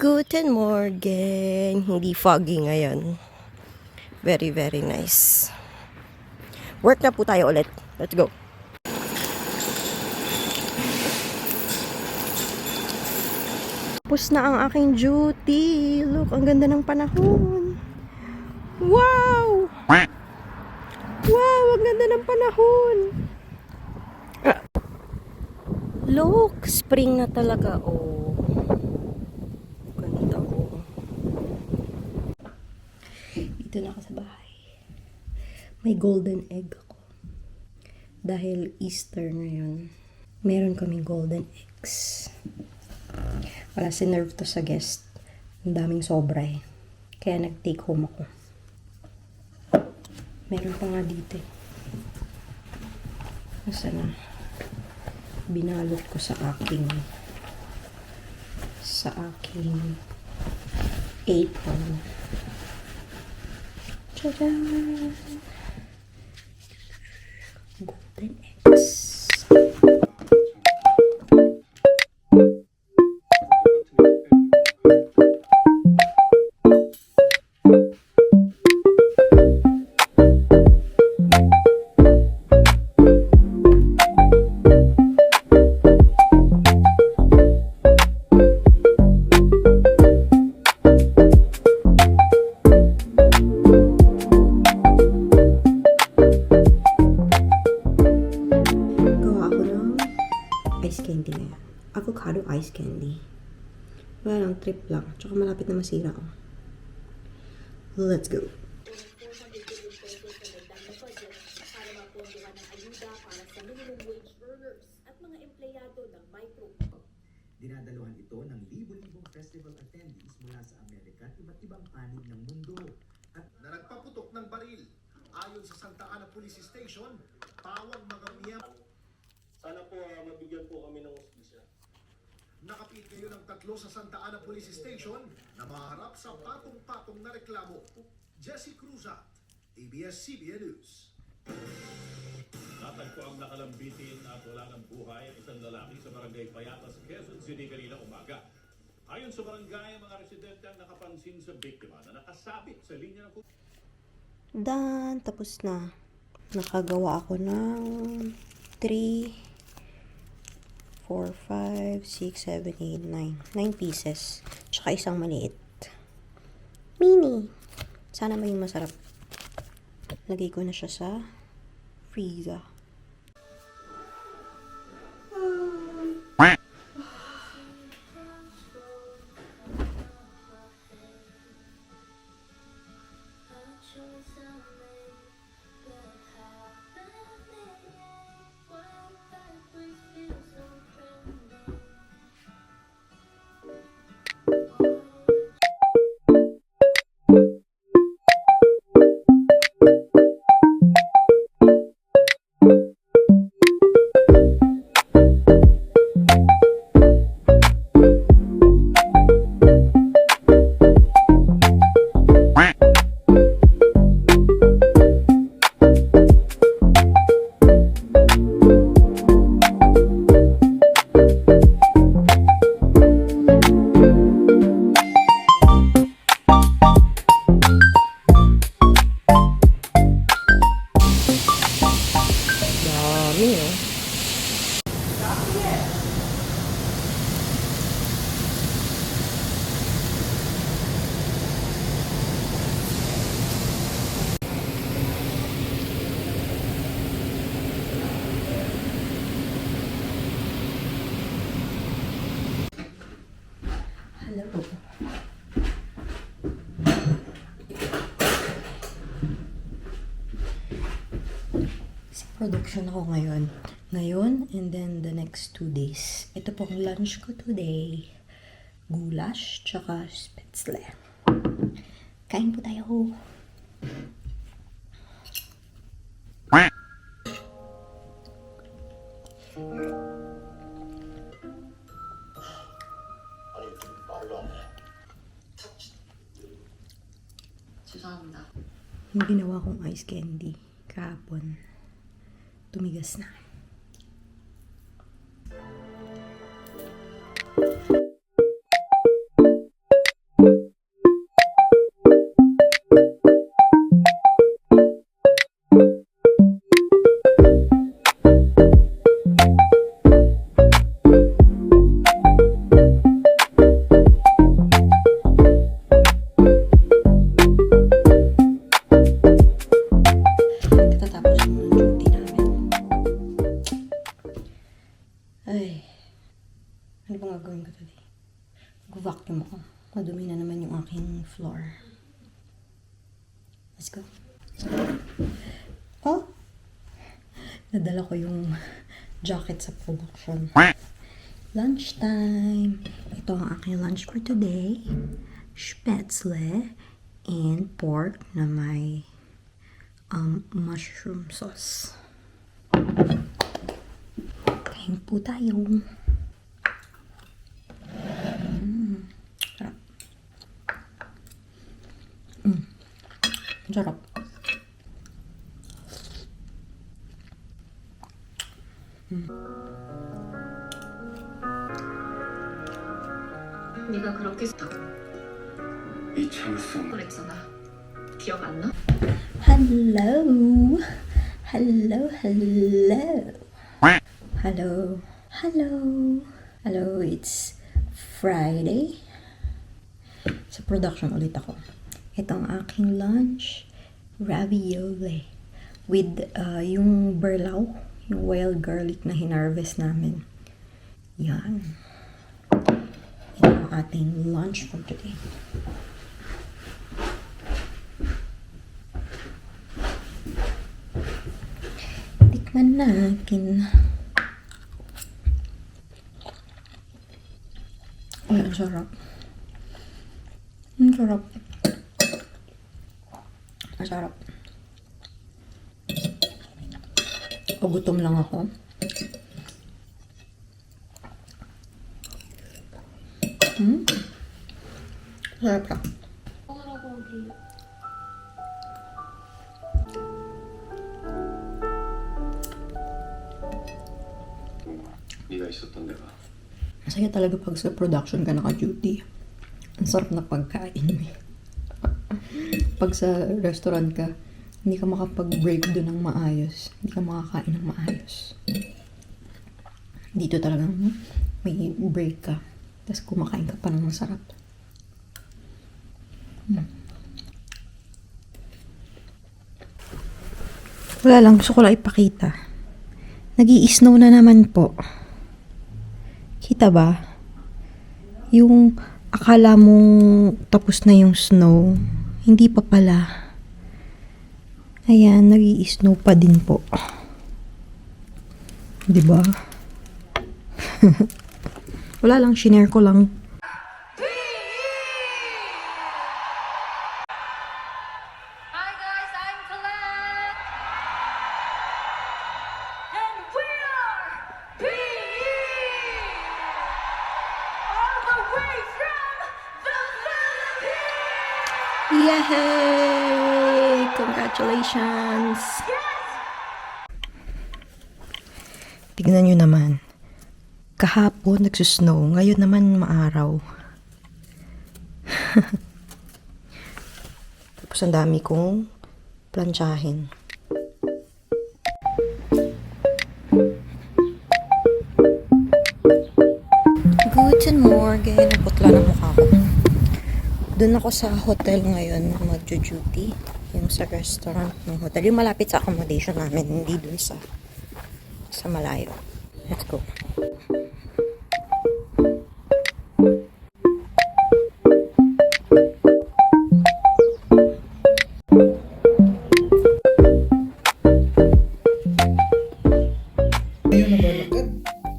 Guten Morgen. Hindi foggy ngayon. Very, very nice. Work na po tayo ulit. Let's go. Tapos na ang aking duty. Look, ang ganda ng panahon. Wow! Wow, ang ganda ng panahon. Look, spring na talaga. Oh. Ganda oh. Dito na ako sa bahay. May golden egg ako. Dahil Easter ngayon, meron kaming golden eggs. Wala, sinerve to sa guest. Ang daming sobra eh. Kaya nag-take home ako. Meron pa nga dito eh. Nasaan na? Binalot ko sa aking apron. Tadaan! Golden eggs. Ice candy na yan. Avocado ice candy. Wala lang, trip lang. Tsaka malapit na masira ako. Let's go. Dinadaluhan ito ng libo-libong festival attendees mula sa Amerika at iba't ibang panig ng mundo. At na nagpaputok ng baril. Ayon sa Santa Ana Police Station, pawang mga miyembro. Sana po mabigyan po kami ng hustisya. Nakapit kayo ng 3 sa Santa Ana Police Station na maharap sa patong-patong na reklamo. Jesse Cruzat, ABS-CBN News. Natagpo ang nakalambitin at wala ng buhay ang isang lalaki sa barangay Payatas, Quezon City kanina umaga. Ayon sa barangay, mga residente ang nakapansin sa biktima na nakasabit sa linya ng Done. Tapos na. Nakagawa ako ng 3, 4, 5, 6, 7, 8, 9. 9 pieces. Tsaka isang maliit. Mini. Sana maging masarap. Lagay ko na siya sa freezer. Dami oh. Hello. Sa production ako ngayon. And then the next 2 days. Ito pong lunch ko today. Goulash, tsaka spätzle. Kain po tayo. 죄송합니다. Yung ginawa kong ice candy kahapon, tumigas na. Katatapos lang ng duty namin. Ay, ano bang gagawin ko today? Mag-vacuum ako. Madumi na naman yung aking floor. Let's go. Oh! Nadala ko yung jacket sa production. Lunchtime! Ito ang aking lunch for today. Spätzle and pork na may mushroom sauce. Kain po tayo. Sarap. Sarap. 네가 그렇게 했다고 이 참을성. 그랬잖아. 기억 안 나? Hello. Hello, hello. Hello. Hello. Hello, it's Friday. Sa production ulit ako. Ito ang aking lunch. Ravioli. With yung berlaw. Yung wild garlic na hinarvest namin. Yan. Ito ang ating lunch for today. Tikman natin. Ay, ang sarap. Ang sarap. Ang sarap. Pagutom lang ako. Sarap lang. 네가 있었던 데가. Masaya talaga pag sa production ka naka-duty. Ang sarap na pagkain mo. Pag sa restaurant ka, hindi ka makapag-break doon ng maayos. Hindi ka makakain ng maayos. Dito talagang may break ka. Tapos kumakain ka pa ng masarap. Wala lang, gusto ko lang ipakita. Nag-i-snow na naman po. Kita ba? Yung akala mong tapos na yung snow, hindi pa pala. Ayan, nag-i-snow pa din po. Diba? Wala lang, shinare ko lang. Hi guys, I'm Colette! And we are PE! All the way from the Philippines! Yay! Congratulations! Tignan nyo naman. Kahapon nagsusnow, ngayon naman maaraw. Tapos ang dami kong plantsahin. Guten Morgen. Ang putla ng mukha ko. Doon ako sa hotel ngayon mag-duty. Yung sa restaurant ng hotel. Yung malapit sa accommodation namin. Hindi doon sa malayo. Let's go.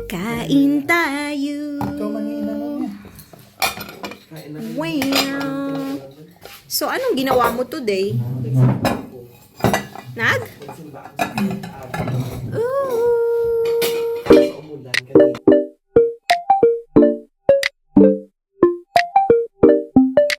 Kain tayo. Wow. So, anong ginawa mo today? Nag?